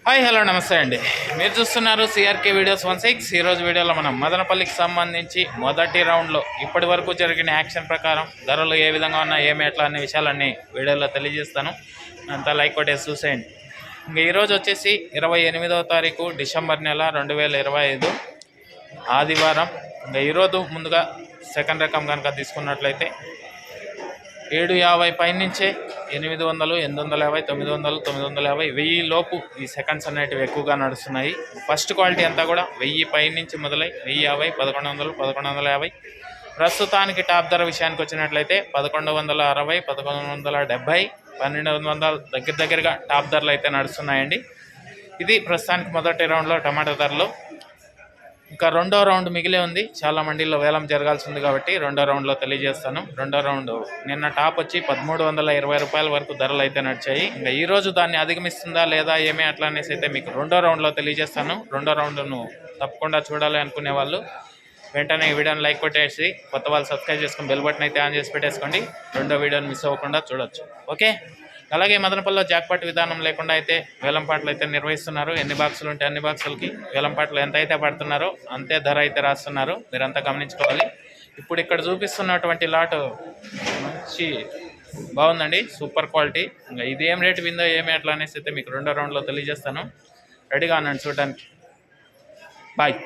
Hi hello నమస్తే అండి. మీరు చూస్తున్నారు సిఆర్కే వీడియోస్ 16. ఈరోజు వీడియోలో మనం మదనపల్లికి సంబంధించి మొదటి రౌండ్లో ఇప్పటి వరకు జరిగిన యాక్షన్ ప్రకారం ధరలు ఏ విధంగా ఉన్నా ఏమి ఎట్లా అనే విషయాలన్నీ వీడియోలో తెలియజేస్తాను. అంతా లైక్ కొట్టేసి చూసేయండి. ఇంకా ఈరోజు వచ్చేసి 28వ తారీఖు డిసెంబర్ నెల 2025 ఆదివారం. ఇంకా ఈరోజు ముందుగా సెకండ్ రకం కనుక తీసుకున్నట్లయితే 750 పైనుంచే 800, 850, 900, 950, 1000 లోపు ఈ సెకండ్స్ అనేటివి ఎక్కువగా నడుస్తున్నాయి. ఫస్ట్ క్వాలిటీ అంతా కూడా 1000 పైనుంచి మొదలై 1050, 1100, 1150. ప్రస్తుతానికి టాప్ ధర విషయానికి వచ్చినట్లయితే 1160, 1170, 1200 దగ్గరగా టాప్ ధరలు అయితే నడుస్తున్నాయండి. ఇది ప్రస్తుతానికి మొదటి రౌండ్లో టమాటా ధరలు. ఇంకా రెండో రౌండ్ మిగిలే ఉంది. చాలా మండీల్లో వేలం జరగాల్సి ఉంది కాబట్టి రెండో రౌండ్లో తెలియజేస్తాను. రెండో రౌండ్ నిన్న టాప్ వచ్చి 1320 రూపాయల వరకు ధరలు అయితే నడిచాయి. ఇంకా ఈరోజు దాన్ని అధిగమిస్తుందా లేదా ఏమీ అట్లా అనేసి అయితే మీకు రెండో రౌండ్లో తెలియజేస్తాను. రెండో రౌండ్ను తప్పకుండా చూడాలి అనుకునే వాళ్ళు వెంటనే ఈ వీడియోని లైక్ కొట్టేసి కొత్త వాళ్ళు సబ్స్క్రైబ్ చేసుకుని బెల్ బటన్ అయితే ఆన్ చేసి పెట్టేసుకోండి. రెండో వీడియోని మిస్ అవ్వకుండా చూడొచ్చు. ఓకే. అలాగే మదనపల్లిలో జాక్పాట్ విధానం లేకుండా అయితే వేలంపాట్లు అయితే నిర్వహిస్తున్నారు. ఎన్ని బాక్సులు ఉంటే అన్ని బాక్సులకి వేలంపాట్లు ఎంత అయితే పడుతున్నారో అంతే ధర అయితే రాస్తున్నారు. మీరంతా గమనించుకోవాలి. ఇప్పుడు ఇక్కడ చూపిస్తున్నటువంటి లాట్ మంచి బాగుందండి, సూపర్ క్వాలిటీ. ఇంకా ఇది ఏం రేటు విందో ఏమి అట్లా అనేసి అయితే మీకు రెండో రౌండ్లో తెలియజేస్తాను. రెడీగా ఉన్నాను చూడడానికి. బాయ్.